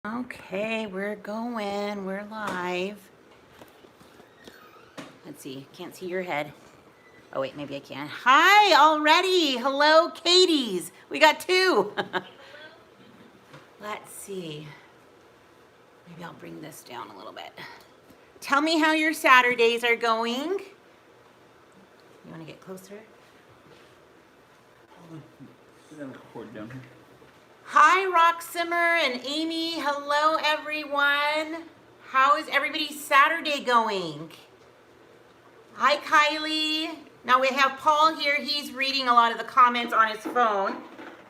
Okay, we're going. We're live. Let's see. Can't see your head. Oh, wait, maybe I can. Hi, already. Hello, Katie's. We got two. Let's see. Maybe I'll bring this down a little bit. Tell me how your Saturdays are going. You want to get closer? Hi, Rock Simmer and Amy. Hello, everyone. How is everybody's Saturday going? Hi, Kylie. Now we have Paul here. He's reading a lot of the comments on his phone.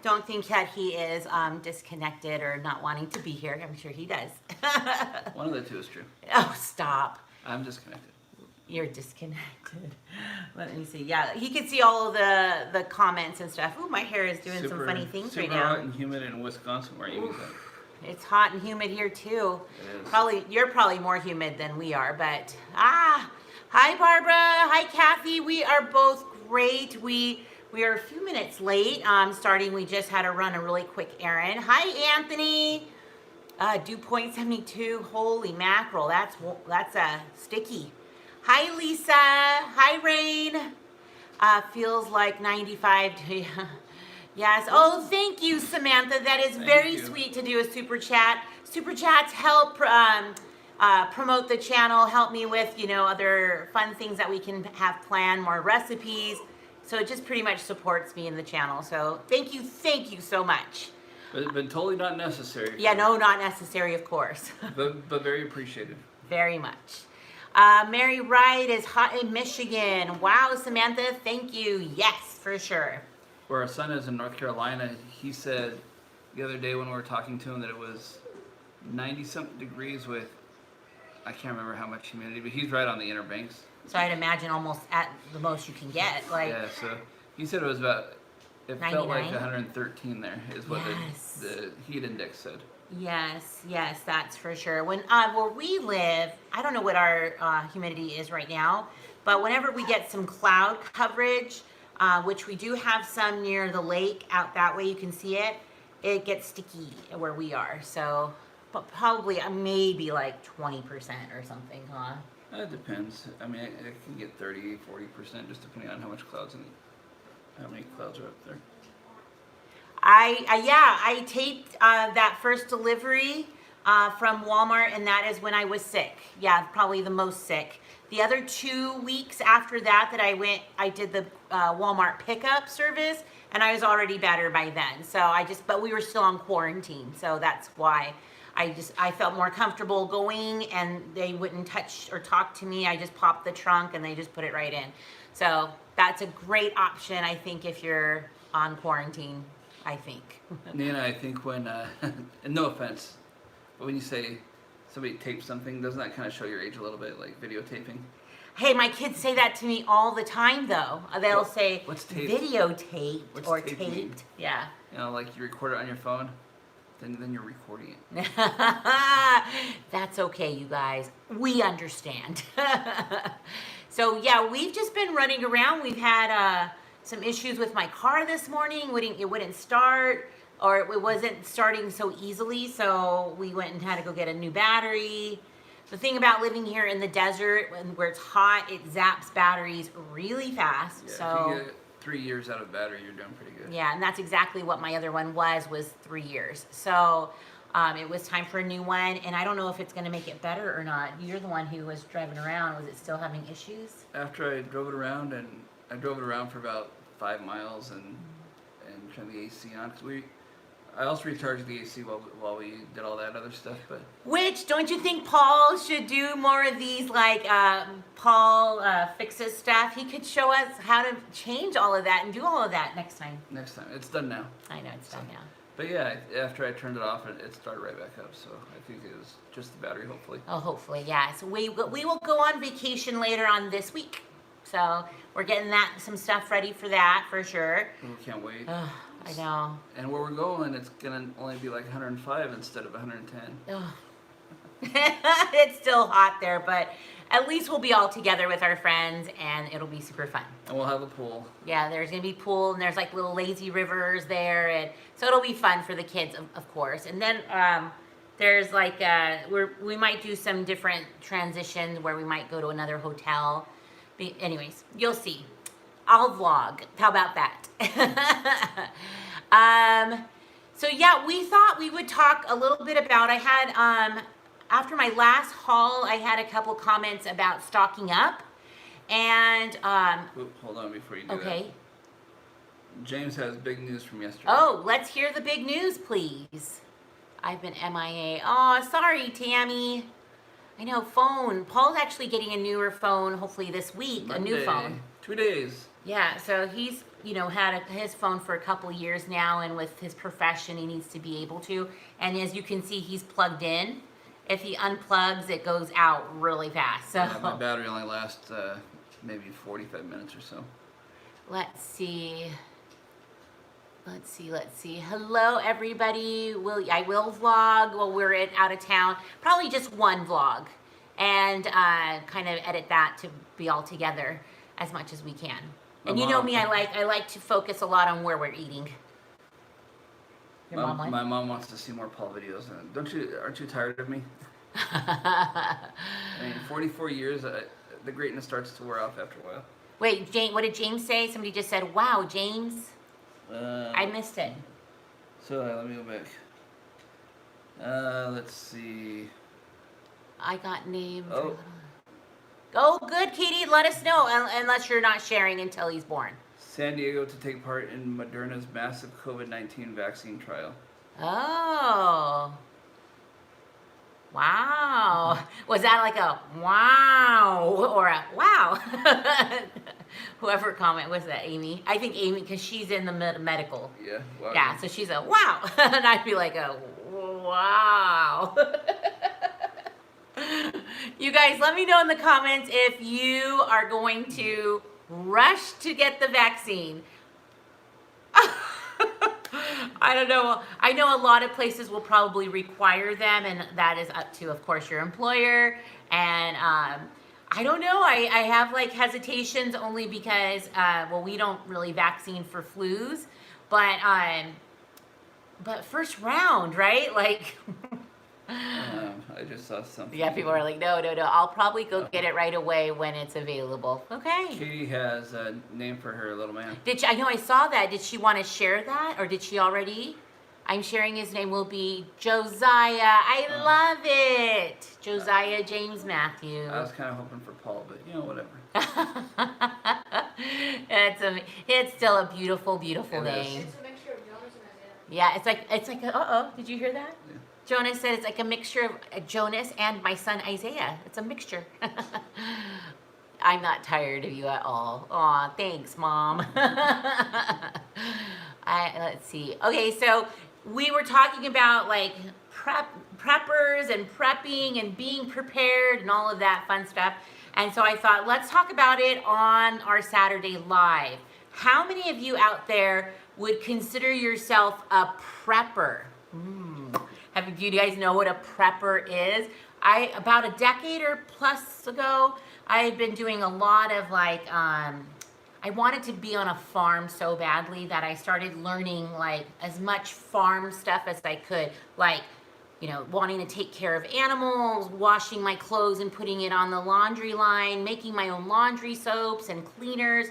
Don't think that he is disconnected or not wanting to be here. I'm sure he does. One of the two is true. Oh, stop. I'm disconnected. You're disconnected. Let me see. Yeah, he could see all of the comments and stuff. Ooh, my hair is doing some funny things right now. Super hot and humid in Wisconsin where Amy's at. It's hot and humid here too. It is. Probably you're probably more humid than we are, but hi Barbara, hi Kathy. We are both great. We are a few minutes late. Starting. We just had to run a really quick errand. Hi Anthony. Dew point 72. Holy mackerel. That's sticky. Hi Lisa. Hi Rain. Feels like 95. Yes. Oh, thank you, Samantha. That is very sweet to do a super chat. Super chats help promote the channel, help me with, other fun things that we can have planned, more recipes. So it just pretty much supports me in the channel. So thank you so much. But totally not necessary. Yeah, no, not necessary, of course. but very appreciated. Very much. Mary Wright is hot in Michigan. Wow, Samantha, thank you. Yes, for sure. Where our son is in North Carolina, he said the other day when we were talking to him that it was 90-something degrees with, I can't remember how much humidity, but he's right on the Inner Banks. So I'd imagine almost at the most you can get. Yeah, so he said it was about, it 99? felt like 113 there is what Yes. the heat index said. Yes, that's for sure. When where we live, I don't know what our humidity is right now, but whenever we get some cloud coverage, which we do have some near the lake out that way, you can see it, it gets sticky where we are. So, but probably maybe like 20% or something, huh? It depends. I mean, it can get 30, 40% just depending on how much clouds and how many clouds are up there. I taped that first delivery from Walmart, and that is when I was sick. Yeah, probably the most sick. The other 2 weeks after that I did the Walmart pickup service, and I was already better by then. So but we were still on quarantine, so that's why I felt more comfortable going, and they wouldn't touch or talk to me. I just popped the trunk, and they just put it right in. So that's a great option, I think, if you're on quarantine. I think. Nana, I think when, and no offense, but when you say somebody taped something, doesn't that kind of show your age a little bit, like videotaping? Hey, my kids say that to me all the time, though. They'll say what's taped? Videotaped or taped taped. mean? Yeah. Like you record it on your phone, then you're recording it. That's okay, you guys. We understand. So, yeah, we've just been running around. We've had some issues with my car this morning. It wouldn't start, or it wasn't starting so easily, so we went and had to go get a new battery. The thing about living here in the desert, where it's hot, it zaps batteries really fast. Yeah, so if you get 3 years out of battery, you're doing pretty good. Yeah, and that's exactly what my other one was 3 years. So it was time for a new one, and I don't know if it's going to make it better or not. You're the one who was driving around. Was it still having issues? After I drove it around, and I drove it around for about 5 miles and turned the AC on, because I also recharged the AC while we did all that other stuff. But Which, don't you think Paul should do more of these, like Paul fixes stuff? He could show us how to change all of that and do all of that next time. Next time. It's done now. I know, it's done now. But yeah, after I turned it off, it started right back up. So I think it was just the battery, hopefully. Oh, hopefully, yeah. So we will go on vacation later on this week. So we're getting some stuff ready for that, for sure. We can't wait. I know. And where we're going, it's going to only be like 105 instead of 110. Oh. It's still hot there, but at least we'll be all together with our friends, and it'll be super fun. And we'll have a pool. Yeah, there's going to be pool, and there's like little lazy rivers there, and so it'll be fun for the kids, of course. And then There's like we might do some different transitions where we might go to another hotel. Anyways, you'll see. I'll vlog. How about that? So yeah, we thought we would talk a little bit about. I had after my last haul, I had a couple comments about stocking up, and Oop, hold on before you do that. okay. James has big news from yesterday. Oh, let's hear the big news, please. I've been MIA. Oh, sorry, Tammy. I know, phone. Paul's actually getting a newer phone, hopefully this week, Monday. a new phone. 2 days. Yeah, so he's, had his phone for a couple years now, and with his profession, he needs to be able to. And as you can see, he's plugged in. If he unplugs, it goes out really fast. So Yeah, my battery only lasts maybe 45 minutes or so. let's see. Hello, everybody. I will vlog while we're out of town. Probably just one vlog, and kind of edit that to be all together as much as we can. And you know me, I like to focus a lot on where we're eating. Your mom like? My mom wants to see more Paul videos. Aren't you tired of me? 44 years, the greatness starts to wear off after a while. Wait, Jane, what did James say? Somebody just said, "Wow, James." I missed it. So let me go back. Let's see. I got named. Oh. Oh, good, Katie. Let us know, unless you're not sharing until he's born. San Diego to take part in Moderna's massive COVID-19 vaccine trial. Oh. Wow. Was that like a wow or a wow? Whoever comment was that, Amy? I think Amy, because she's in the medical. Yeah. Wow. Yeah, so she's a wow. And I'd be like a wow. You guys, let me know in the comments if you are going to rush to get the vaccine. I don't know. I know a lot of places will probably require them, and that is up to, of course, your employer. And I don't know. I have like hesitations only because, we don't really vaccine for flus, but first round, right? Like. I just saw something. Yeah, people are like, no. I'll probably go get it right away when it's available. Okay. Katie has a name for her little man. I know I saw that. Did she want to share that, or did she already? I'm sharing his name will be Josiah. I love it. Josiah James Matthew. I was kind of hoping for Paul, but whatever. It's still a beautiful, beautiful name. It's a mixture of Jonas and Isaiah. Yeah, it's like did you hear that? Yeah. Jonas said it's like a mixture of Jonas and my son Isaiah. It's a mixture. I'm not tired of you at all. Aw, thanks, Mom. Let's see. Okay, so we were talking about like preppers and prepping and being prepared and all of that fun stuff. And so I thought, let's talk about it on our Saturday Live. How many of you out there would consider yourself a prepper? Do you guys know what a prepper is? About a decade or plus ago, I had been doing a lot of like, I wanted to be on a farm so badly that I started learning like as much farm stuff as I could. Like, wanting to take care of animals, washing my clothes and putting it on the laundry line, making my own laundry soaps and cleaners.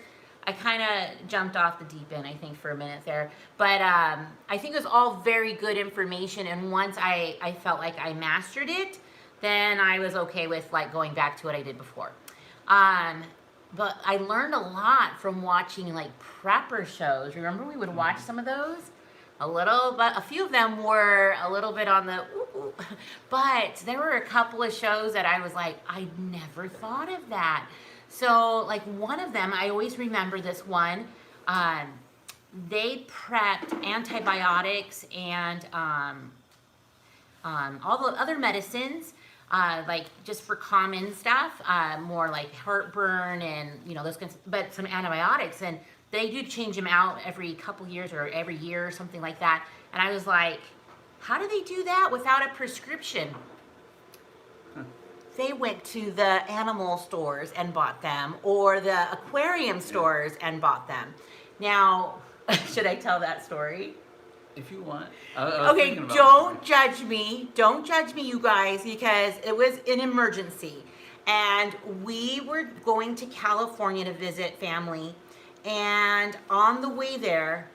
I kind of jumped off the deep end, I think, for a minute there. But I think it was all very good information. And once I felt like I mastered it, then I was okay with like going back to what I did before. But I learned a lot from watching like prepper shows. Remember we would watch some of those? But a few of them were a little bit on the ooh. But there were a couple of shows that I was like, I never thought of that. So like one of them, I always remember this one, they prepped antibiotics and all the other medicines, like just for common stuff, more like heartburn and those kinds, but some antibiotics, and they do change them out every couple years or every year or something like that. And I was like, how do they do that without a prescription? They went to the animal stores and bought them, or the aquarium stores and bought them. Now, should I tell that story? If you want. I was Okay, thinking about don't judge me. Don't judge me, you guys, because it was an emergency. And we were going to California to visit family. And on the way there,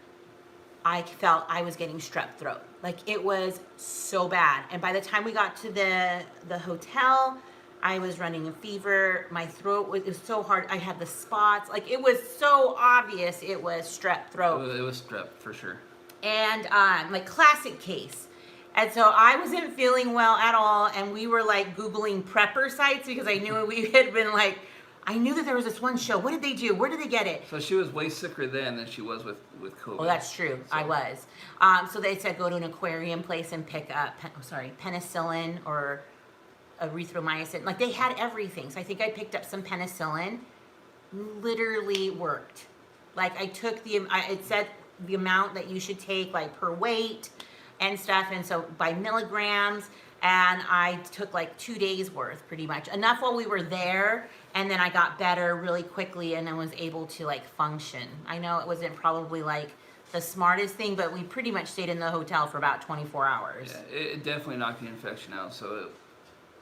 I felt I was getting strep throat. Like it was so bad. And by the time we got to the hotel, I was running a fever. My throat was, it was so hard. I had the spots. Like it was so obvious it was strep throat. It was strep for sure. And like classic case. And so I wasn't feeling well at all. And we were like Googling prepper sites because I knew we had been like, I knew that there was this one show. What did they do? Where did they get it? So she was way sicker then than she was with COVID. Oh, that's true. So. I was. So they said go to an aquarium place and pick up, penicillin or erythromycin. Like they had everything. So I think I picked up some penicillin. Literally worked. Like I took it said the amount that you should take like per weight and stuff. And so by milligrams. And I took like 2 days worth pretty much. Enough while we were there. And then I got better really quickly and then was able to like function. I know it wasn't probably like the smartest thing, but we pretty much stayed in the hotel for about 24 hours. Yeah, it definitely knocked the infection out. So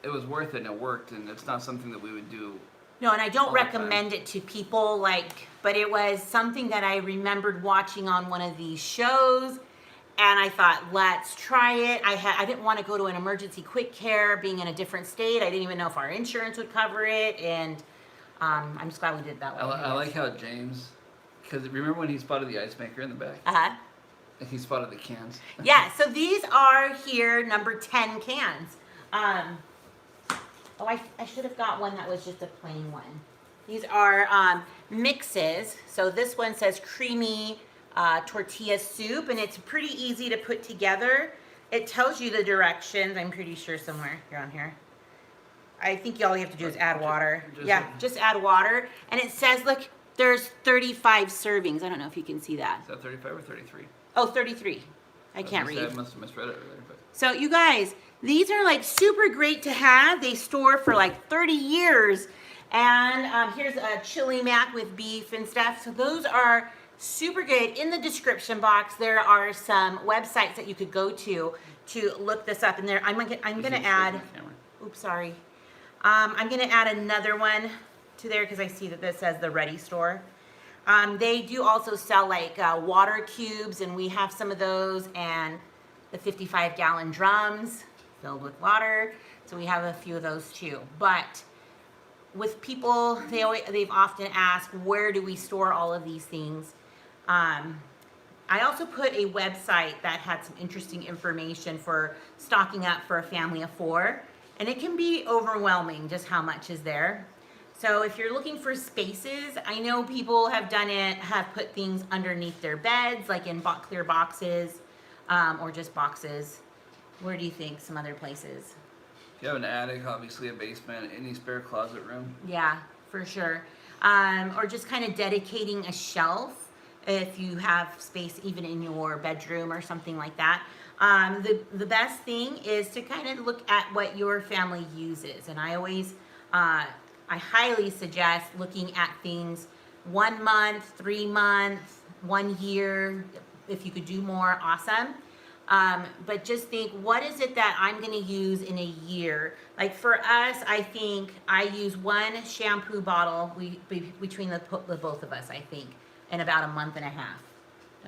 it was worth it and it worked. And it's not something that we would do. No, and I don't recommend it to people but it was something that I remembered watching on one of these shows. And I thought, let's try it. I didn't want to go to an emergency quick care, being in a different state. I didn't even know if our insurance would cover it. And I'm just glad we did that way. I like how James, because remember when he spotted the ice maker in the back? Uh-huh. He spotted the cans. Yeah, so these are here, number 10 cans. I should have got one that was just a plain one. These are mixes. So this one says creamy tortilla soup, and it's pretty easy to put together. It tells you the directions, I'm pretty sure somewhere here on here. I think all you have to do is add water. Just add water. And it says, look, there's 35 servings. I don't know if you can see that. Is that 35 or 33? Oh, 33. I can't read. I must have misread it earlier. But. So you guys, these are like super great to have. They store for like 30 years. And here's a chili mac with beef and stuff. So those are super good. In the description box, there are some websites that you could go to look this up. And there, I'm gonna add. Oops, sorry. I'm gonna add another one to there because I see that this says the Ready Store. They do also sell like water cubes, and we have some of those, and the 55-gallon drums filled with water. So we have a few of those too. But with people, they've often asked, where do we store all of these things? I also put a website that had some interesting information for stocking up for a family of 4, and it can be overwhelming just how much is there. So if you're looking for spaces, I know people have done it, have put things underneath their beds, like in clear boxes, or just boxes. Where do you think some other places? If you have an attic, obviously a basement, any spare closet room. Yeah, for sure. Or just kind of dedicating a shelf if you have space even in your bedroom or something like that. The best thing is to kind of look at what your family uses. And I always, I highly suggest looking at things 1 month, 3 months, 1 year. If you could do more, awesome. But just think, what is it that I'm going to use in a year? Like for us, I think I use 1 shampoo bottle between the both of us, I think, in about a month and a half.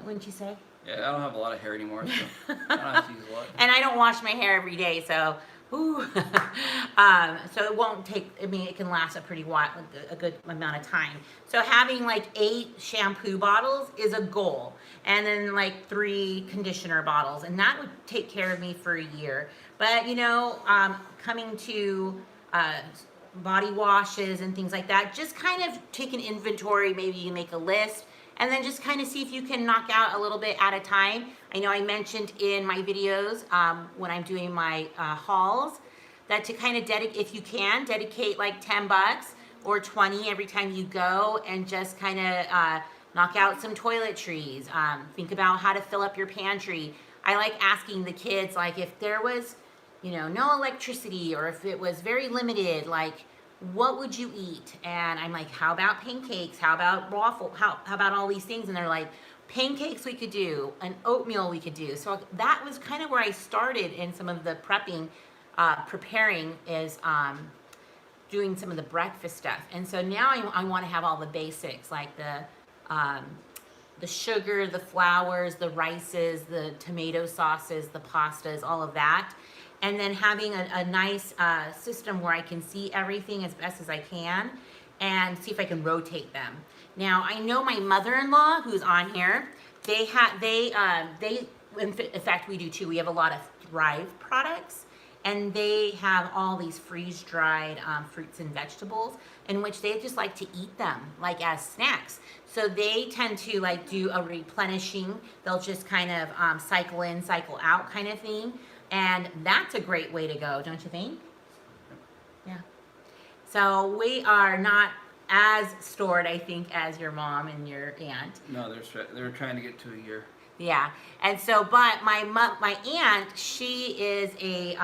Wouldn't you say? Yeah, I don't have a lot of hair anymore, so I don't have to use a lot. And I don't wash my hair every day, so ooh. So it won't take, I mean, it can last a good amount of time. So having like 8 shampoo bottles is a goal. And then like 3 conditioner bottles. And that would take care of me for a year. But you know, coming to body washes and things like that, just kind of take an inventory. Maybe you make a list. And then just kind of see if you can knock out a little bit at a time. I know I mentioned in my videos when I'm doing my hauls that to kind of if you can, dedicate like $10 or 20 every time you go, and just kind of knock out some toiletries. Think about how to fill up your pantry. I like asking the kids, like if there was, you know, no electricity, or if it was very limited, like, what would you eat? And I'm like, how about pancakes? How about waffle? How about all these things? And they're like, pancakes we could do, an oatmeal we could do. So that was kind of where I started in some of the prepping, preparing is doing some of the breakfast stuff. And so now I want to have all the basics, like the sugar, the flours, the rices, the tomato sauces, the pastas, all of that. And then having a nice system where I can see everything as best as I can and see if I can rotate them. Now, I know my mother-in-law, who's on here, in fact, we do too. We have a lot of Thrive products, and they have all these freeze-dried fruits and vegetables in which they just like to eat them, like as snacks. So they tend to like do a replenishing. They'll just kind of cycle in, cycle out kind of thing. And that's a great way to go, don't you think? Yeah. So we are not as stored, I think, as your mom and your aunt. No, they're trying to get to a year. Yeah. And so, but my aunt, she is a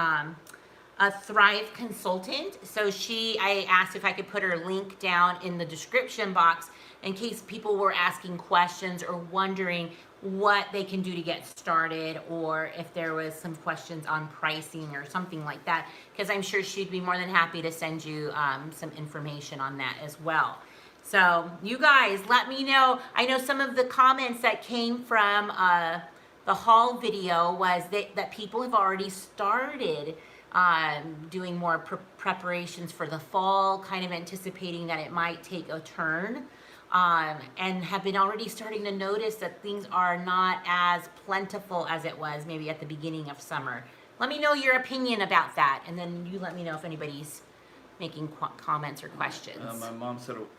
Thrive consultant. So I asked if I could put her link down in the description box in case people were asking questions or wondering what they can do to get started, or if there was some questions on pricing or something like that, because I'm sure she'd be more than happy to send you some information on that as well. So you guys, let me know. I know some of the comments that came from the haul video was that people have already started doing more preparations for the fall, kind of anticipating that it might take a turn. And have been already starting to notice that things are not as plentiful as it was maybe at the beginning of summer. Let me know your opinion about that, and then you let me know if anybody's making comments or questions. My mom said, hold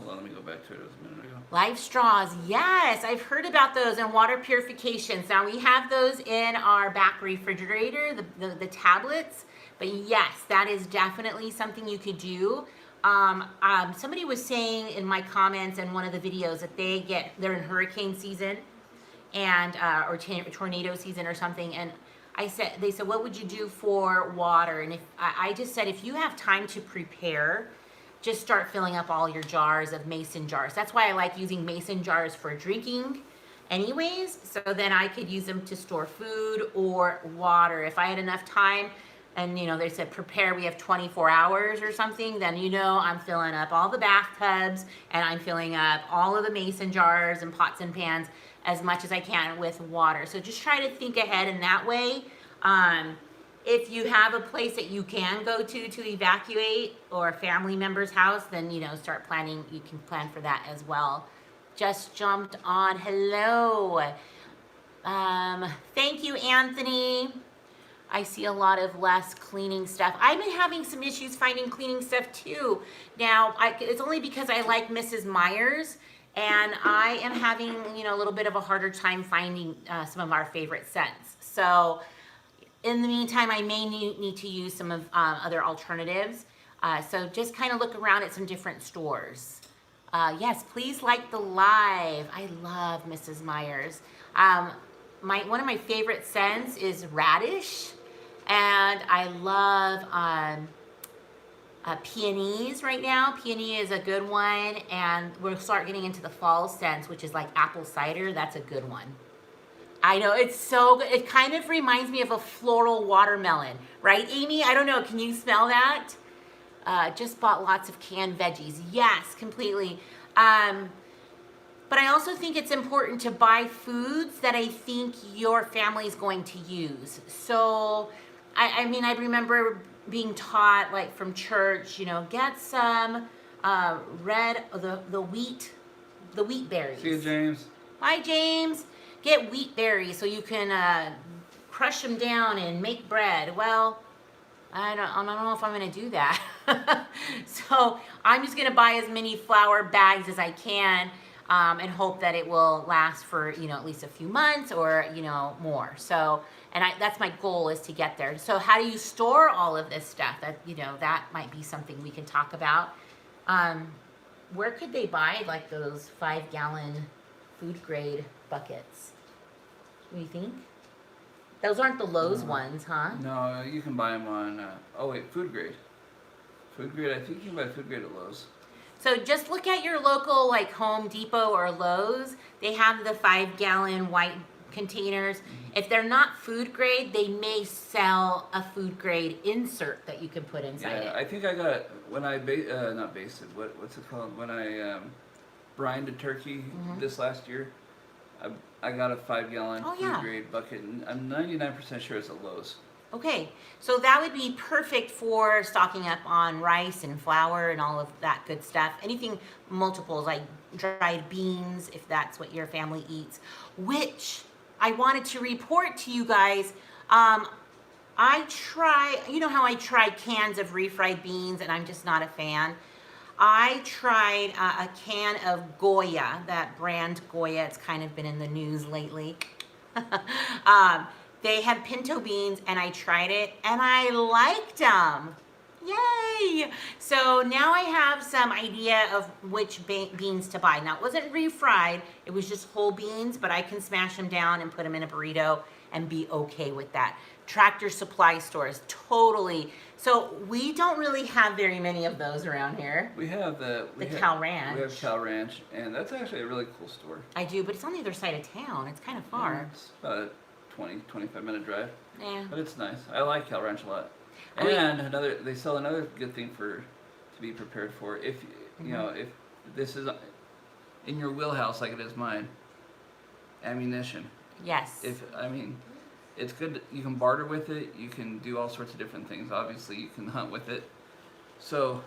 on, let me go back to it. It was a minute ago. Live straws, yes, I've heard about those, and water purifications. Now we have those in our back refrigerator, the tablets, but yes, that is definitely something you could do. Somebody was saying in my comments in one of the videos that they're in hurricane season and or tornado season or something, and they said, what would you do for water? And I just said, if you have time to prepare, just start filling up all your jars of mason jars. That's why I like using mason jars for drinking anyways, so then I could use them to store food or water. If I had enough time, and they said prepare, we have 24 hours or something, then I'm filling up all the bathtubs and I'm filling up all of the mason jars and pots and pans as much as I can with water. So just try to think ahead in that way. If you have a place that you can go to evacuate, or a family member's house, then start planning. You can plan for that as well. Just jumped on. Hello. Thank you, Anthony. I see a lot of less cleaning stuff. I've been having some issues finding cleaning stuff too. Now, it's only because I like Mrs. Myers, and I am having, a little bit of a harder time finding some of our favorite scents. So in the meantime, I may need to use some of other alternatives. So just kind of look around at some different stores. Yes, please like the live. I love Mrs. Myers. One of my favorite scents is radish. And I love peonies right now. Peony is a good one. And we'll start getting into the fall scents, which is like apple cider. That's a good one. I know, it's so good. It kind of reminds me of a floral watermelon. Right, Amy? I don't know. Can you smell that? Just bought lots of canned veggies. Yes, completely. But I also think it's important to buy foods that I think your family's going to use. So, I remember being taught, like from church, get some the wheat berries. See you, James. Hi, James. Get wheat berries so you can crush them down and make bread. Well, I don't know if I'm going to do that. So I'm just going to buy as many flour bags as I can. And hope that it will last for, at least a few months or, more. So, and that's my goal, is to get there. So how do you store all of this stuff? That, that might be something we can talk about. Where could they buy like those 5-gallon food grade buckets? What do you think? Those aren't the Lowe's ones, huh? No, you can buy them on, food grade. Food grade, I think you can buy food grade at Lowe's. So just look at your local like Home Depot or Lowe's. They have the 5-gallon white containers. If they're not food grade, they may sell a food grade insert that you can put inside Yeah, it. I think I got when I not basted. What's it called? When I brined a turkey this last year, I got a 5-gallon Oh, food yeah. grade bucket, and I'm 99% sure it's at Lowe's. Okay, so that would be perfect for stocking up on rice and flour and all of that good stuff. Anything multiples like dried beans, if that's what your family eats, which I wanted to report to you guys. You know how I tried cans of refried beans and I'm just not a fan? I tried a can of Goya, that brand Goya. It's kind of been in the news lately. They had pinto beans and I tried it and I liked them. Yay! So now I have some idea of which beans to buy. Now it wasn't refried, it was just whole beans, but I can smash them down and put them in a burrito and be okay with that. Tractor Supply stores, totally. So we don't really have very many of those around here. We have Cal Ranch. We have Cal Ranch, and that's actually a really cool store. I do, but it's on the other side of town. It's kind of far. It's about a 25-minute drive, Yeah. but it's nice. I like Cal Ranch a lot. I mean- And they sell another good thing to be prepared for. If you know, if this is in your wheelhouse like it is mine, ammunition. Yes. It's good. You can barter with it. You can do all sorts of different things. Obviously, you can hunt with it. So,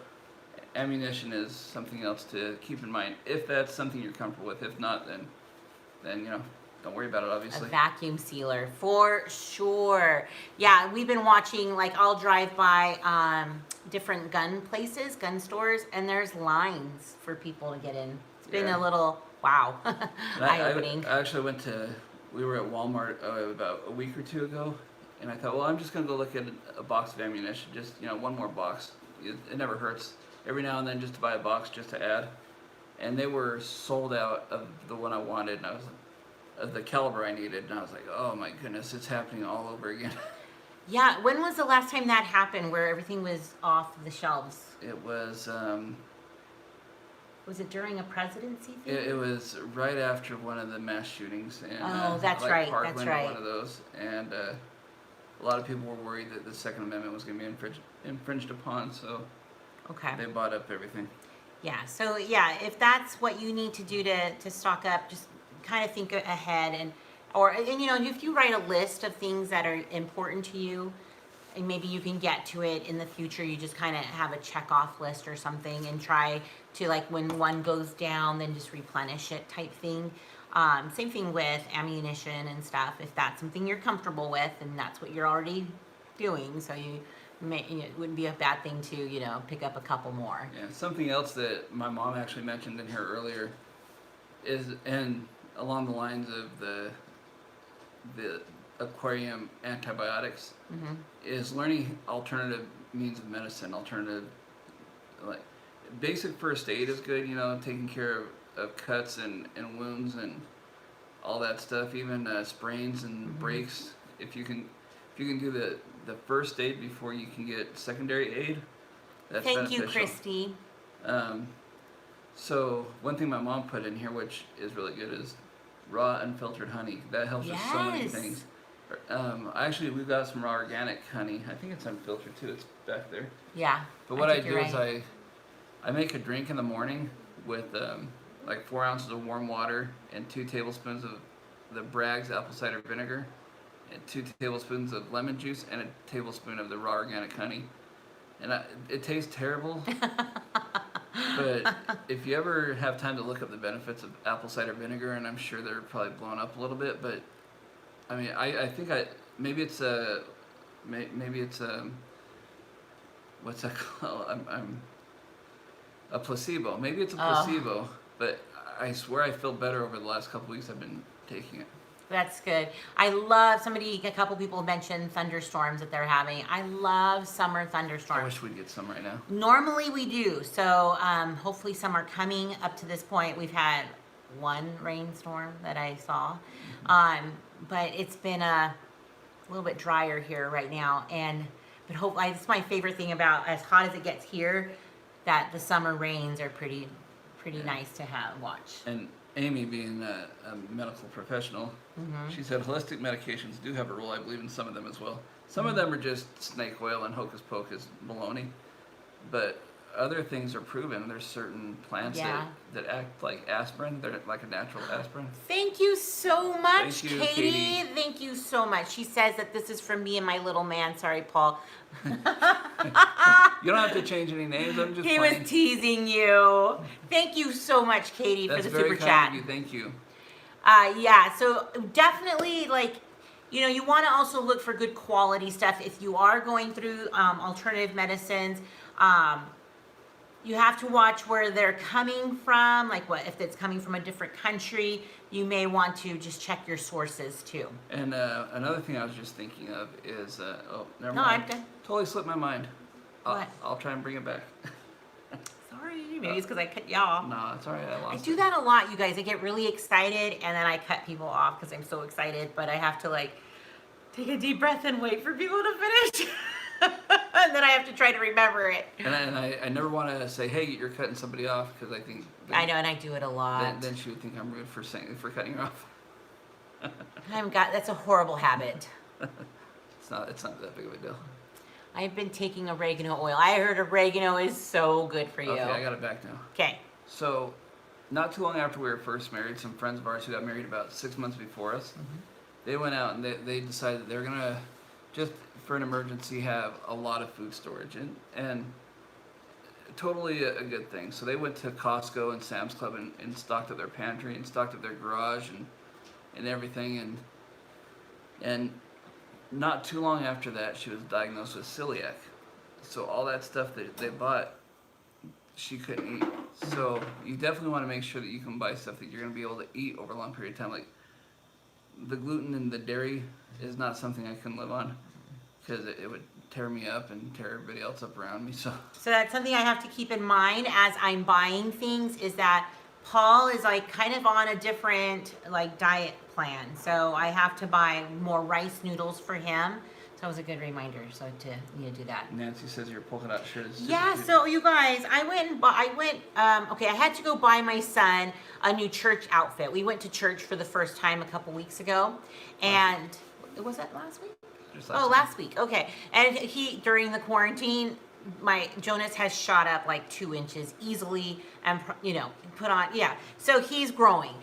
ammunition is something else to keep in mind. If that's something you're comfortable with. If not, then don't worry about it. A Obviously. vacuum sealer for sure. Yeah, we've been watching, like I'll drive by different gun places, gun stores, and there's lines for people to get in. It's been Yeah. a little, wow, And eye-opening. I actually we were at Walmart about a week or two ago, and I thought, well, I'm just gonna go look at a box of ammunition, just one more box. It never hurts every now and then just to buy a box just to add. And they were sold out of the one I wanted, and I was of the caliber I needed, and I was like, oh my goodness, it's happening all over again. Yeah, when was the last time that happened where everything was off the shelves? It was Was it during a presidency thing? it was right after one of the mass shootings, and Oh, that's right, Parkland, that's right. one of those, and a lot of people were worried that the Second Amendment was going to be infringed upon, so Okay. they bought up everything. Yeah, so yeah, if that's what you need to do to stock up, just kind of think ahead and if you write a list of things that are important to you, and maybe you can get to it in the future, you just kind of have a check off list or something and try to, like, when one goes down, then just replenish it type thing. Same thing with ammunition and stuff. If that's something you're comfortable with and that's what you're already doing, so it wouldn't be a bad thing to, pick up a couple more. Yeah, something else that my mom actually mentioned in here earlier is, and along the lines of the aquarium antibiotics, is learning alternative means of medicine, like basic first aid is good, taking care of cuts and wounds and all that stuff, even sprains and breaks. If you can do the first aid before you can get secondary aid, that's Thank you, beneficial. Christy. So one thing my mom put in here, which is really good, is raw unfiltered honey. That helps with so many Yes. things. Actually, we've got some raw organic honey. I think it's unfiltered too. It's back there. Yeah. But what I think do you're is right. I make a drink in the morning with like 4 ounces of warm water and 2 tablespoons of the Bragg's apple cider vinegar, and 2 tablespoons of lemon juice, and a tablespoon of the raw organic honey. And it tastes terrible. But if you ever have time to look up the benefits of apple cider vinegar, and I'm sure they're probably blown up a little bit, but I mean, I think maybe it's what's that called? I'm a placebo. Maybe it's a placebo, but I swear I feel better over the last couple weeks I've been taking it. That's good. I love a couple people mentioned thunderstorms that they're having. I love summer I thunderstorms. wish we'd get some right now. Normally we do. So hopefully some are coming. Up to this point, we've had one rainstorm that I saw. But it's been a little bit drier here right now. But hopefully, that's my favorite thing about as hot as it gets here. that the summer rains are pretty nice to watch. And Amy, being a medical professional, she said holistic medications do have a role, I believe, in some of them as well. Some of them are just snake oil and hocus pocus baloney, but other things are proven. There's certain plants that act like aspirin. They're like a natural aspirin. Thank you so much, Thank you, Katie. Katie. Thank you so much. She says that this is from me and my little man. Sorry, Paul. You don't have to change any names. I'm just He playing. was teasing you. Thank you so much, Katie, That's for the very super kind chat. of you. Thank you. Yeah, so definitely, like, you want to also look for good quality stuff. If you are going through alternative medicines, you have to watch where they're coming from. Like, what if it's coming from a different country? You may want to just check your sources too. And another thing I was just thinking of is, never No, mind. I'm good. Totally slipped my mind. What? I'll try and bring it back. Sorry, maybe it's because I cut you off. No, it's all right. I I lost do it. that a lot, you guys. I get really excited and then I cut people off because I'm so excited, but I have to like take a deep breath and wait for people to finish. And then I have to try to remember it. And I never want to say, hey, you're cutting somebody off, because I think I know, and I do it a lot. then she would think I'm rude for cutting her off. That's a horrible habit. It's not that big of a deal. I've been taking oregano oil. I heard oregano is so good for you. Okay, I got it back now. Okay. So, not too long after we were first married, some friends of ours who got married about 6 months before us, they went out and they decided that they were gonna, just for an emergency, have a lot of food storage, and totally a good thing. So they went to Costco and Sam's Club and stocked up their pantry and stocked up their garage and everything, and not too long after that, she was diagnosed with celiac. So all that stuff that they bought, she couldn't eat. So you definitely want to make sure that you can buy stuff that you're going to be able to eat over a long period of time. Like the gluten and the dairy is not something I can live on, because it would tear me up and tear everybody else up around me. So that's something I have to keep in mind as I'm buying things, is that Paul is like kind of on a different like diet plan. So I have to buy more rice noodles for him. So it was a good reminder. So need to do that. Nancy says your polka dot shirt is super Yeah, cute. so you guys, okay, I had to go buy my son a new church outfit. We went to church for the first time a couple weeks ago. And was that last week? Just Last week. Okay. And during the quarantine, my Jonas has shot up like 2 inches easily, and put on, so he's growing.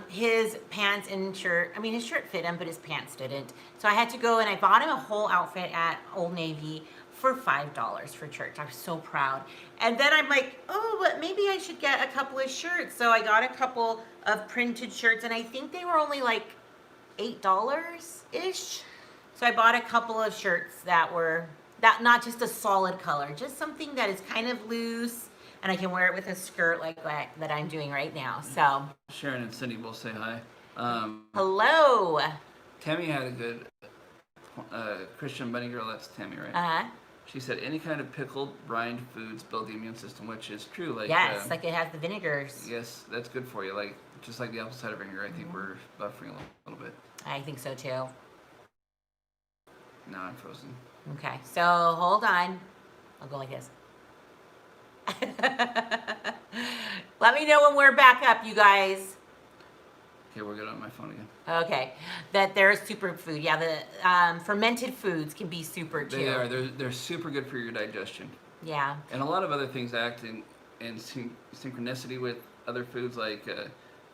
His pants and shirt, his shirt fit him, but his pants didn't. So I had to go and I bought him a whole outfit at Old Navy for $5 for church. I was so proud. And then I'm like, oh, but maybe I should get a couple of shirts. So I got a couple of printed shirts, and I think they were only like $8-ish. So I bought a couple of shirts that were not just a solid color, just something that is kind of loose, and I can wear it with a skirt like that I'm doing right now. So Sharon and Cindy both say hi. hello. Tammy had a good Christian bunny girl. That's Tammy, right? Uh-huh. She said any kind of pickled, brined foods build the immune system, which is true. Like Yes, like it has the vinegars. yes, that's good for you. Like just like the apple cider vinegar, I think we're buffering a little bit. I think so too. Now I'm frozen. Okay, so hold on. I'll go like this. Let me know when we're back up, you guys. Okay, we're good on my phone again. Okay, that there's superfood. Yeah, the fermented foods can be super too. They are. They're super good for your digestion. Yeah. And a lot of other things act in synchronicity with other foods like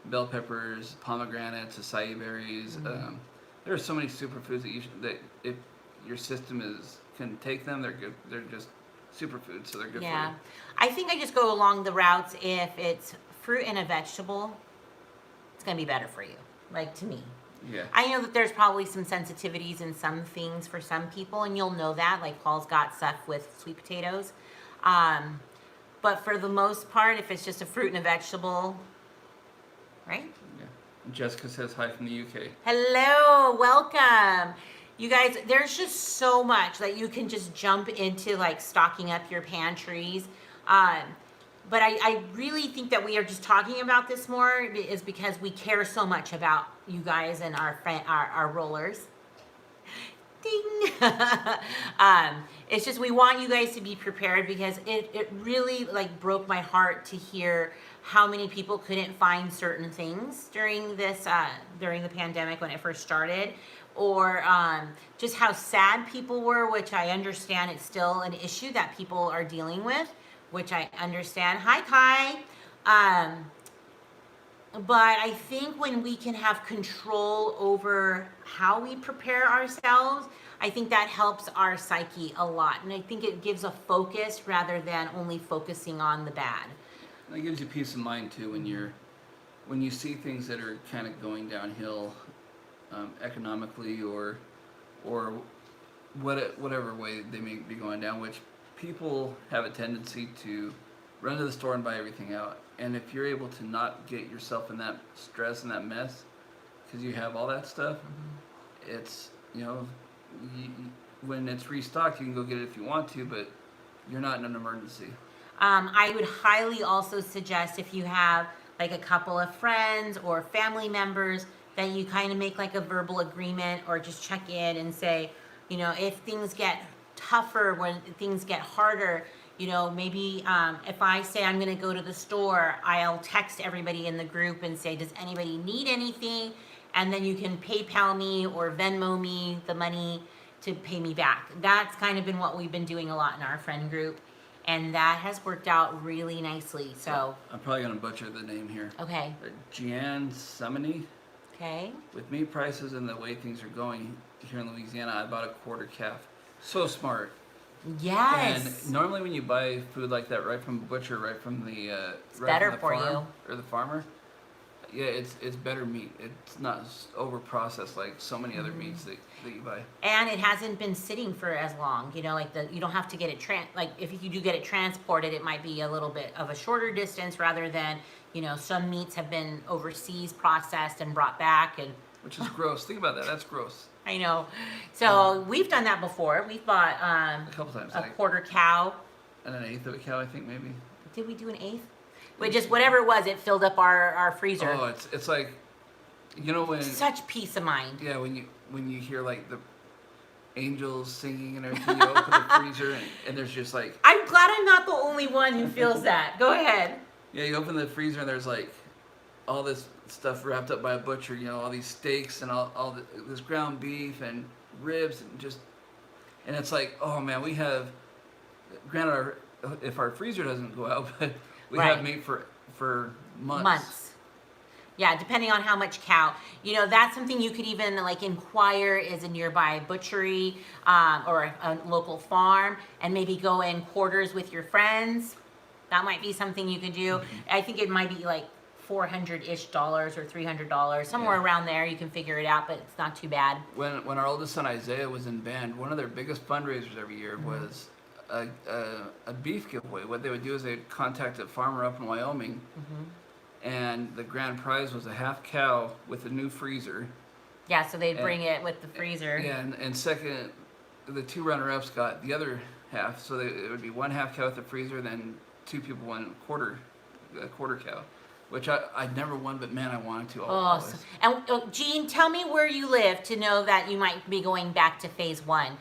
bell peppers, pomegranates, acai berries. There are so many superfoods that if your system can take them, they're good. They're just superfoods, so they're good for you. I think I just go along the routes. If it's fruit and a vegetable, it's going to be better for you, like to me. Yeah. I know that there's probably some sensitivities in some things for some people, and you'll know that. Like Paul's got stuff with sweet potatoes. But for the most part, if it's just a fruit and a vegetable, right? Yeah. Jessica says hi from the UK. Hello, welcome. You guys, there's just so much that you can just jump into, like stocking up your pantries. But I really think that we are just talking about this more is because we care so much about you guys and our rollers. ding. It's just we want you guys to be prepared because it really like broke my heart to hear how many people couldn't find certain things during this during the pandemic when it first started, or just how sad people were, which I understand it's still an issue that people are dealing with, which I understand. Hi, Kai. But I think when we can have control over how we prepare ourselves, I think that helps our psyche a lot. And I think it gives a focus rather than only focusing on the bad. That gives you peace of mind too when you see things that are kind of going downhill economically or whatever way they may be going down, which people have a tendency to run to the store and buy everything out. And if you're able to not get yourself in that stress and that mess because you have all that stuff, it's, when it's restocked, you can go get it if you want to, but you're not in an emergency. I would highly also suggest if you have like a couple of friends or family members that you kind of make like a verbal agreement or just check in and say, if things get tougher, when things get harder, maybe if I say I'm going to go to the store, I'll text everybody in the group and say, does anybody need anything? And then you can PayPal me or Venmo me the money to pay me back. That's kind of been what we've been doing a lot in our friend group. And that has worked out really nicely. So I'm probably going to butcher the name here. Okay. Jan Summony. Okay. With meat prices and the way things are going here in Louisiana, I bought a quarter calf. So smart. Yes. And normally when you buy food like that right from the butcher, right from the it's better for farm, you. or the farmer, yeah, it's better meat. It's not over processed like so many other meats that you buy. And it hasn't been sitting for as long. You don't have to get it if you do get it transported, it might be a little bit of a shorter distance rather than some meats have been overseas processed and brought back which is gross. Think about that. That's gross. I know. So we've done that before. We've bought a couple times, a quarter cow. And an eighth of a cow, I think, maybe. Did we do an eighth? But just whatever it was, it filled up our freezer. Oh, it's like, when... Such peace of mind. Yeah, when you hear, like, the angels singing and everything, you open the freezer and there's just, like... I'm glad I'm not the only one who feels that. Go ahead. Yeah, you open the freezer and there's, like, all this stuff wrapped up by a butcher, all these steaks and all this ground beef and ribs and it's like, oh man, we have, granted, if our freezer doesn't go out, but we have meat for months. Yeah, depending on how much cow. That's something you could even inquire is a nearby butchery or a local farm and maybe go in quarters with your friends. That might be something you could do. I think it might be like $400-ish or $300, somewhere around there. You can figure it out, but it's not too bad. When our oldest son Isaiah was in band, one of their biggest fundraisers every year was a beef giveaway. What they would do is they'd contact a farmer up in Wyoming, and the grand prize was a half cow with a new freezer. Yeah, so they'd bring it with the freezer. Yeah, and second, the two runner-ups got the other half, so it would be one half cow with the freezer, then two people won a quarter cow. Which I'd never won, but man, I wanted to. And Jean, tell me where you live to know that you might be going back to phase 1.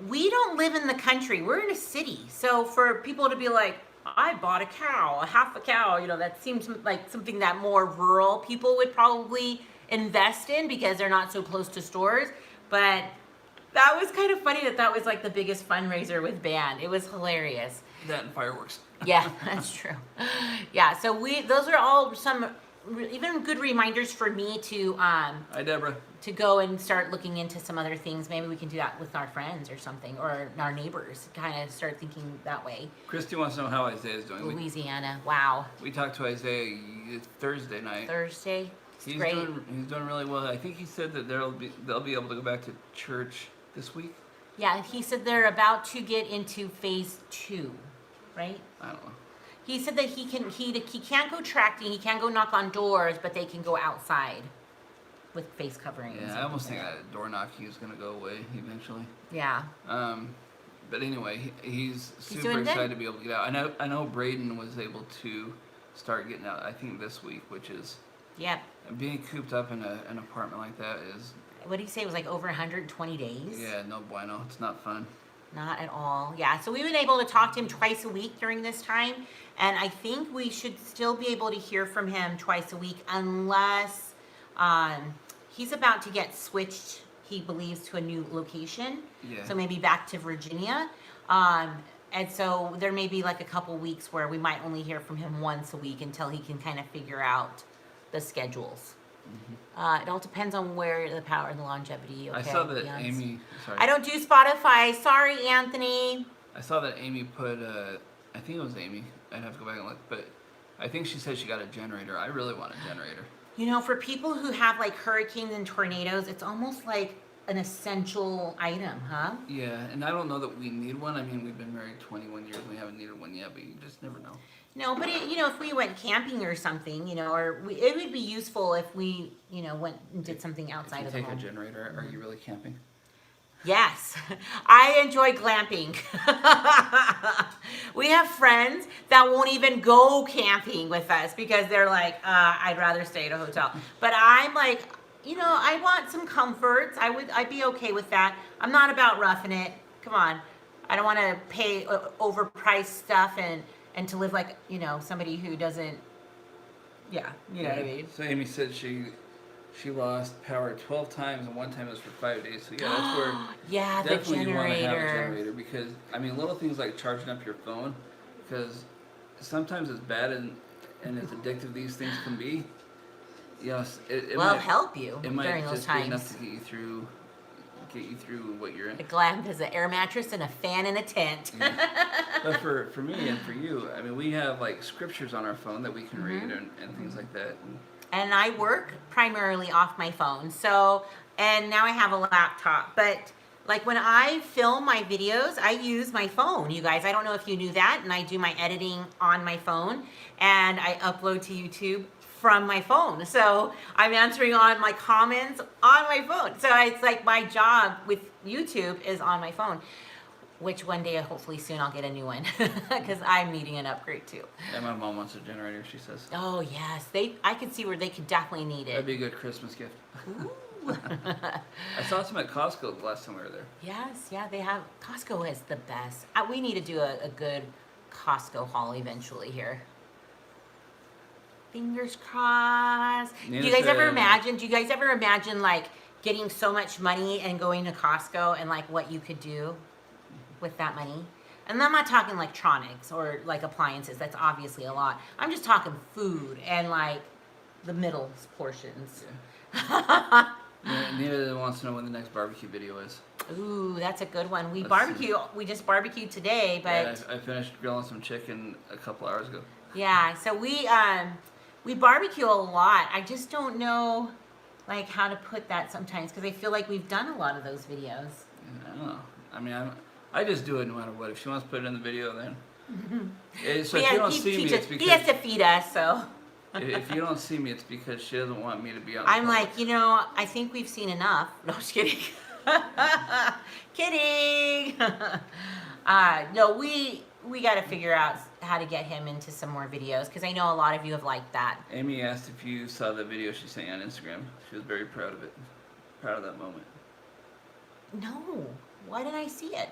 We don't live in the country. We're in a city. So for people to be like, I bought a cow, a half a cow, that seems like something that more rural people would probably invest in because they're not so close to stores. But that was kind of funny that was like the biggest fundraiser with band. It was hilarious. That and fireworks. Yeah, that's true. Yeah, so those are all some even good reminders for me to Hi, Deborah. To go and start looking into some other things. Maybe we can do that with our friends or something, or our neighbors. Kind of start thinking that way. Christy wants to know how Isaiah's doing. Louisiana, wow. We talked to Isaiah Thursday night. Thursday. He's doing really well. I think he said that they'll be able to go back to church this week. Yeah, he said they're about to get into phase 2. Right? I don't know. He said that he can't go tracting, he can't go knock on doors, but they can go outside with face coverings. Yeah, I almost think that door knocking is going to go away eventually. Yeah. But anyway, he's super excited to be able to get out. I know Braden was able to start getting out, I think this week, which is... Yep. Being cooped up in an apartment like that is... what did he say? It was like over 120 days? Yeah, no bueno. It's not fun. Not at all. Yeah, so we've been able to talk to him twice a week during this time, and I think we should still be able to hear from him twice a week unless he's about to get switched, he believes, to a new location. Yeah. So maybe back to Virginia. And so there may be like a couple weeks where we might only hear from him once a week until he can kind of figure out the schedules. It all depends on where the power and the longevity. Okay, I saw that Beyonce. Amy. Sorry. I don't do Spotify. Sorry, Anthony. I saw that Amy put. I think it was Amy. I'd have to go back and look, but I think she said she got a generator. I really want a generator. You know, for people who have like hurricanes and tornadoes, it's almost like an essential item, huh? Yeah, and I don't know that we need one. I mean, we've been married 21 years. We haven't needed one yet, but you just never know. No, but you know, if we went camping or something, you know, or it would be useful if we, you know, went and did something outside of the If you home. take a generator, are you really camping? Yes, I enjoy glamping. We have friends that won't even go camping with us because they're like, I'd rather stay at a hotel. But I'm like, you know, I want some comforts. I'd be okay with that. I'm not about roughing it. Come on, I don't want to pay overpriced stuff and to live like, you know, somebody who doesn't. Yeah, you know what I mean. So Amy said she lost power 12 times, and one time it was for 5 days. So yeah, that's where yeah, the definitely you want to have a generator. generator, because I mean, little things like charging up your phone, because sometimes it's bad and as addictive these things can be. Yes, it Well, might help you It might during those just be enough times. to get you through what you're in. A glamp is an air mattress and a fan in a tent. But for me and for you, I mean, we have like scriptures on our phone that we can read and things like that. And I work primarily off my phone. So, and now I have a laptop. But like when I film my videos, I use my phone, you guys. I don't know if you knew that. And I do my editing on my phone. And I upload to YouTube from my phone. So I'm answering on my comments on my phone. So it's like my job with YouTube is on my phone. Which one day, hopefully soon, I'll get a new one. Because I'm needing an upgrade too. Yeah, my mom wants a generator, she says. Oh yes, I could see where they could definitely need That'd it. be a good Christmas gift. Ooh. I saw some at Costco the last time we were there. Yes, yeah, they have. Costco is the best. We need to do a good Costco haul eventually here. Fingers crossed. Do you guys ever imagine like getting so much money and going to Costco and like what you could do with that money? And I'm not talking electronics or like appliances. That's obviously a lot. I'm just talking food and like the middle portions. Yeah. Nina wants to know when the next barbecue video is. Ooh, that's a good one. We Let's We just barbecued today, but Yeah, I finished grilling some chicken a couple hours ago. yeah. So we barbecue a lot. I just don't know like how to put that sometimes because I feel like we've done a lot of those videos. I don't know. I mean, I just do it no matter what. If she wants to put it in the video, then. So if Yeah, you don't see me, it's he because has to feed us. So if you don't see me, it's because she doesn't want me to be on. I'm like, you know, I think we've seen enough. No, just kidding. Kidding. No, we got to figure out how to get him into some more videos because I know a lot of you have liked that. Amy asked if you saw the video she sent you on Instagram. She was very proud of it. Proud of that moment. No, why didn't I see it?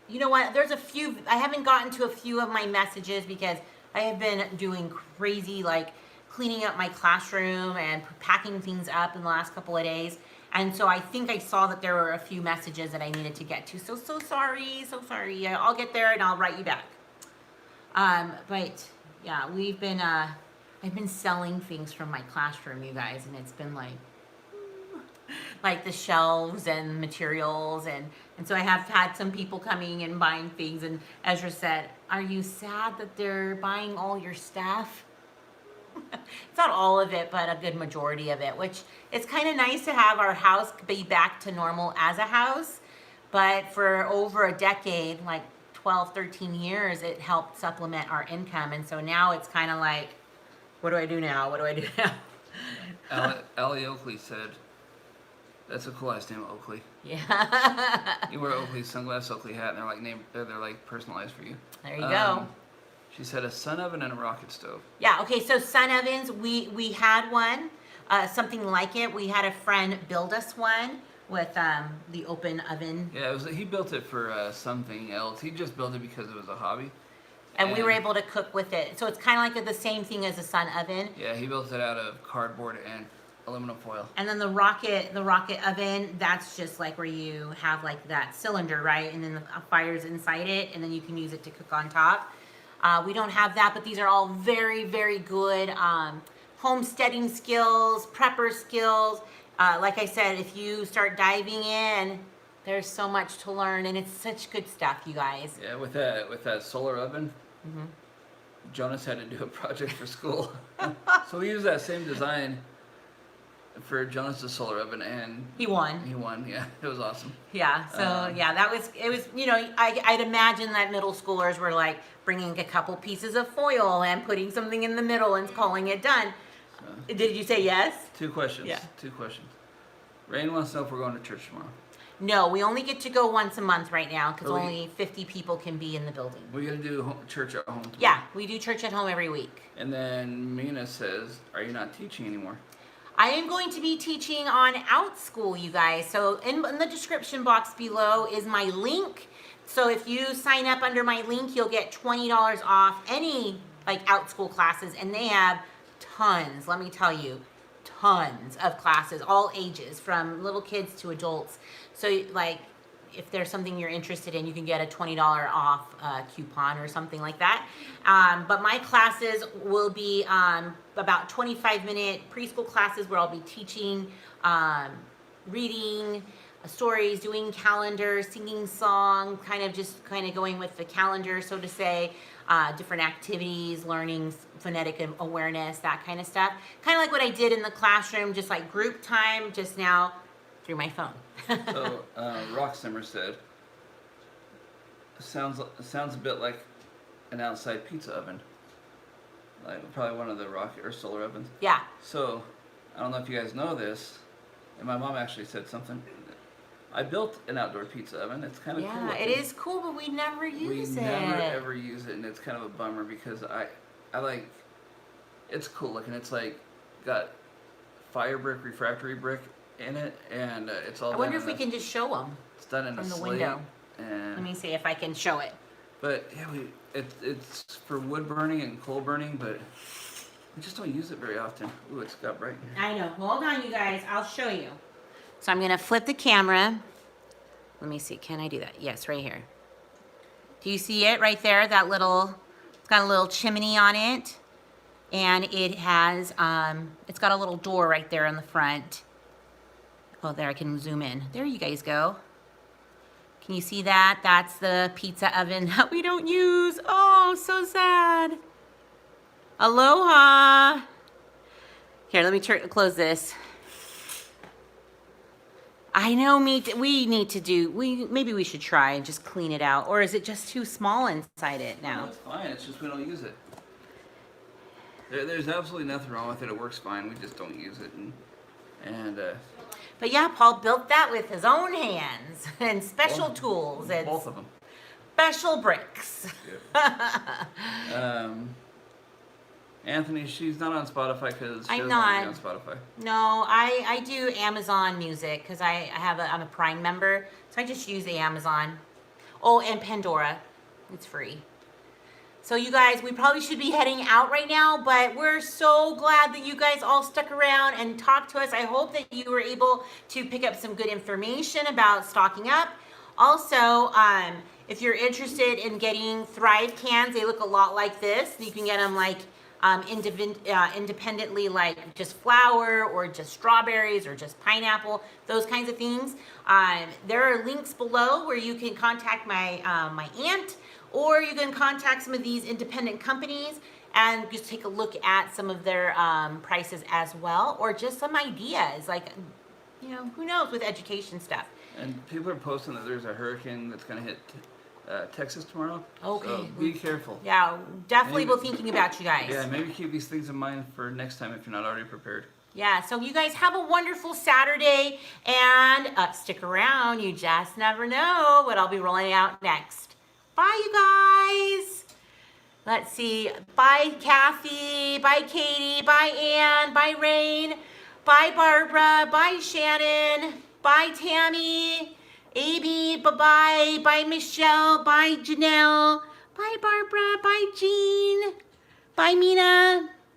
You know what? There's a few. I haven't gotten to a few of my messages because I have been doing crazy, like cleaning up my classroom and packing things up in the last couple of days. And so I think I saw that there were a few messages that I needed to get to. So sorry. I'll get there and I'll write you back. But yeah, I've been selling things from my classroom, you guys, and it's been like the shelves and materials and so I have had some people coming and buying things, and Ezra said, are you sad that they're buying all your stuff? It's not all of it, but a good majority of it, which it's kind of nice to have our house be back to normal as a house. But for over a decade, like 12, 13 years, it helped supplement our income. And so now it's kind of like, what do I do now? Allie Oakley said, that's a cool ass name, Oakley. Yeah. You wear Oakley's sunglasses, Oakley hat, and they're like personalized for you. There you go. She said a sun oven and a rocket stove. Yeah, okay, so sun ovens, we had one, something like it. We had a friend build us one. with the open oven. Yeah, he built it for something else. He just built it because it was a hobby. And we were able to cook with it. So it's kind of like the same thing as a sun oven. Yeah, he built it out of cardboard and aluminum foil. And then the rocket oven, that's just like where you have like that cylinder, right? And then the fire's inside it, and then you can use it to cook on top. We don't have that, but these are all very, very good homesteading skills, prepper skills. Like I said, if you start diving in, there's so much to learn, and it's such good stuff, you guys. Yeah, with that solar oven, Jonas had to do a project for school. So we used that same design for Jonas' solar oven, and he won. Yeah, it was awesome. Yeah, so yeah, it was, you know, I'd imagine that middle schoolers were like bringing a couple pieces of foil and putting something in the middle and calling it done. Did you say yes? 2 questions. Yeah. 2 questions. Rain wants to know if we're going to church tomorrow. No, we only get to go once a month right now because only 50 people can be in the building. We're going to do church at home tomorrow. Yeah, we do church at home every week. And then Mina says, are you not teaching anymore? I am going to be teaching on OUTSCHOOL, you guys. So in the description box below is my link. So if you sign up under my link, you'll get $20 off any like OUTSCHOOL classes, and they have tons, let me tell you, tons of classes, all ages, from little kids to adults. So like, if there's something you're interested in, you can get a $20 off coupon or something like that. But my classes will be about 25-minute preschool classes where I'll be teaching, reading stories, doing calendars, singing song, kind of going with the calendar, so to say, different activities, learning phonetic awareness, that kind of stuff. Kind of like what I did in the classroom, just like group time, just now through my phone. So Rocksimmer said, sounds a bit like an outside pizza oven, like probably one of the rocket or solar ovens. Yeah. So I don't know if you guys know this, and my mom actually said something. I built an outdoor pizza oven. It's kind of cool. Yeah, it is cool, but we never use it. We never ever use it, and it's kind of a bummer because I like, it's cool looking. It's like got fire brick, refractory brick in it, and it's all. I wonder if we can just show them. It's done in from a the slate. window. And Let me see if I can show it. But yeah, it's for wood burning and coal burning, but we just don't use it very often. Ooh, it's got bright in here. I know. Hold on, you guys. I'll show you. So I'm going to flip the camera. Let me see. Can I do that? Yes, right here. Do you see it right there? That little, it's got a little chimney on it. And it has, it's got a little door right there in the front. Oh, there, I can zoom in. There you guys go. Can you see that? That's the pizza oven that we don't use. Oh, so sad. Aloha. Here, let me close this. I know, we need to do, maybe we should try and just clean it out. Or is it just too small inside it now? No, it's fine. It's just we don't use it. There's absolutely nothing wrong with it. It works fine. We just don't use it. But yeah, Paul built that with his own hands and special tools. And both of them. Special bricks. Yep. Anthony, she's not on Spotify because she doesn't not. want to be on Spotify. No, I do Amazon Music because I'm a Prime member, so I just use the Amazon. Oh, and Pandora, it's free. So you guys, we probably should be heading out right now, but we're so glad that you guys all stuck around and talked to us. I hope that you were able to pick up some good information about stocking up. Also, if you're interested in getting Thrive cans, they look a lot like this. You can get them like independently, like just flour or just strawberries or just pineapple, those kinds of things. There are links below where you can contact my my aunt, or you can contact some of these independent companies and just take a look at some of their prices as well, or just some ideas, like, you know, who knows with education stuff. And people are posting that there's a hurricane that's going to hit Texas tomorrow. Okay. So be careful. Yeah, definitely Maybe- be thinking about you guys. Yeah, maybe keep these things in mind for next time if you're not already prepared. Yeah, so you guys have a wonderful Saturday, and stick around. You just never know what I'll be rolling out next. Bye, you guys. Let's see. Bye, Kathy. Bye, Katie. Bye, Ann. Bye, Rain. Bye, Barbara. Bye, Shannon. Bye, Tammy. Amy, bye-bye. Bye, Michelle. Bye, Janelle. Bye, Barbara. Bye, Jean. Bye, Mina.